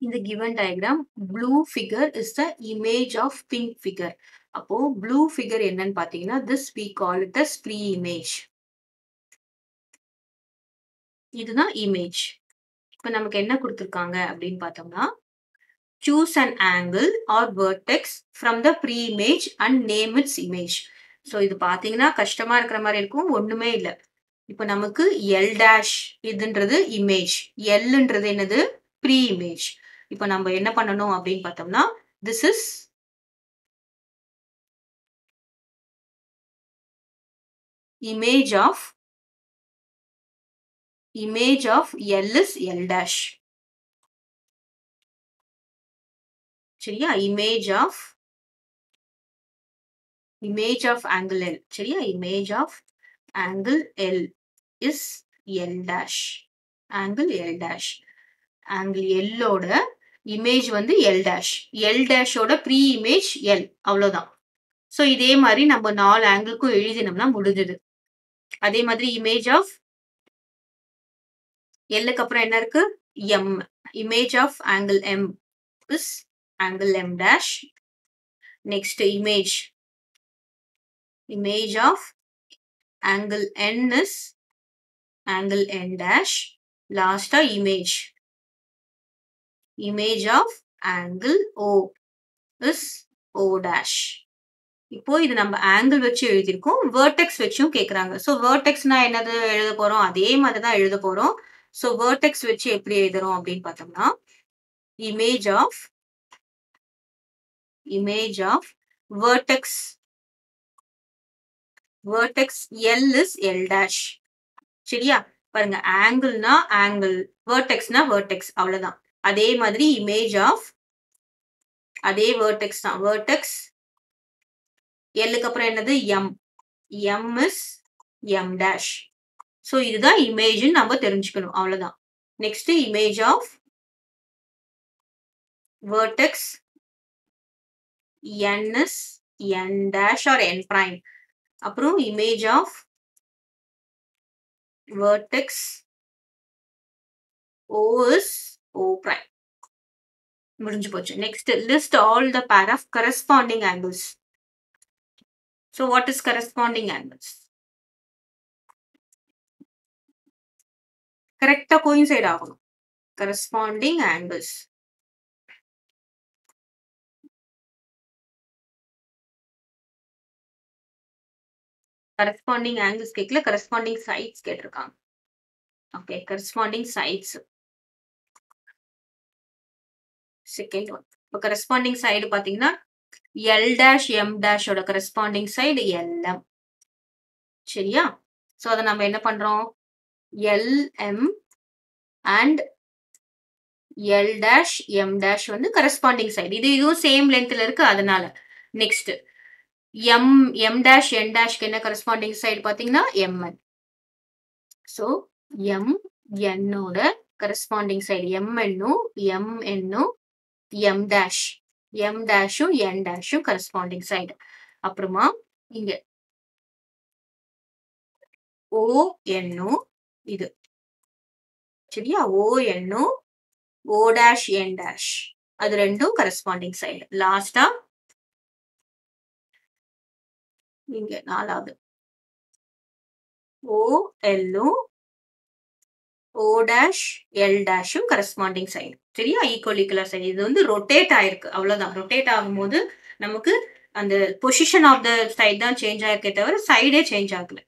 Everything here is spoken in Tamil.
In the given diagram, blue figure is the image of pink figure. அப்போ blue figure என்னன்னு பாத்தீங்கன்னா, this we call it as pre-image. இதுதான் image. இப்ப நமக்கு என்ன கொடுத்திருக்காங்க அப்படின்னு பார்த்தோம்னா, choose an angle or vertex from the pre-image and name its image. So இது பாத்தீங்கன்னா கஷ்டமா இருக்கிற மாதிரி இருக்கும், ஒண்ணுமே இல்ல. இப்ப நமக்கு L dash இதுன்றது image, Lன்றது என்னது pre-image. இப்ப நம்ம என்ன பண்ணணும் அப்படின்னு பார்த்தோம்னா, this is image of L is L dash. சரியா? image of angle L. சரியா? image of angle L is L dash. angle L dash. angle L ஓட image வந்து L dash. L dash ஓட pre-image L. அவ்வளவுதான். So இதே மாதிரி நம்ம 4 ஆங்கிளுக்கும் எழுதினோம்னா முடிஞ்சது. அதே மாதிரி image of Lக்கு அப்புறம் என்ன இருக்கு? M. image of angle M is angle M dash. Next image of angle N is angle N dash. Last image of angle O is O dash. இப்போ இது நம்ம ஆங்கிள் வச்சு எழுதியிருக்கோம், வெர்டெக்ஸ் வச்சும் கேக்குறாங்க. ஸோ வெர்டெக்ஸ்னா என்னது எழுத போறோம், அதே மாதிரி தான் எழுத போறோம். ஸோ வெர்டெக்ஸ் வச்சு எப்படி எழுதுறோம் அப்படின்னு பார்த்தோம்னா, image of vertex L is L dash. சரியா? பாருங்க, ஆங்கிள்னா ஆங்கிள், வெர்டெக்ஸ்னா வெர்டெக்ஸ், அவ்வளவுதான். அதே மாதிரி image of அதே வெர்டெக்ஸ் தான், வெர்டெக்ஸ் Lக்கு அப்புறம் என்னது M. M is M dash. So இதுதான் இமேஜ் நம்ம தெரிஞ்சுக்கணும், அவ்வளவுதான். Next image of vertex N is N dash or N prime. அப்புறம் image of vertex O is O prime. முடிஞ்சு போச்சு. Next list all the pair of corresponding angles. So what is corresponding angles? கரெக்டா கோயின்சைட் ஆகணும். corresponding angles. corresponding angles கேட்கல, corresponding sides கேட்டிருக்காங்க. Okay, corresponding sides. Second one. இப்போ corresponding side பாத்தீங்கன்னா L dash M dash ஓட corresponding side LM. சரியா? சோ அத நம்ம என்ன பண்றோம், LM and L dash M dash வந்து corresponding side. இதுவும் சேம் லென்த்ல இருக்கு, அதனால. Next M dash N dash க்கு என்ன corresponding side பாத்தீங்கன்னா MN. சோ MN ஓட corresponding side MN உம் M dash M dashும் N dashும் corresponding side. அப்புறமா இங்க ON இது. சரியா? ON O dash N dash அது ரெண்டும் corresponding side. லாஸ்டா இங்க நாலாவது OL O dash L dashும் corresponding side. சரியா? Equal side. இது வந்து ரொட்டேட் ஆயிருக்கு, அவ்வளவுதான். ரொட்டேட் ஆகும்போது நமக்கு அந்த பொசிஷன் ஆஃப் த சைடு தான் சேஞ்ச் ஆயிருக்கே தவிர சைடே சேஞ்ச் ஆகல.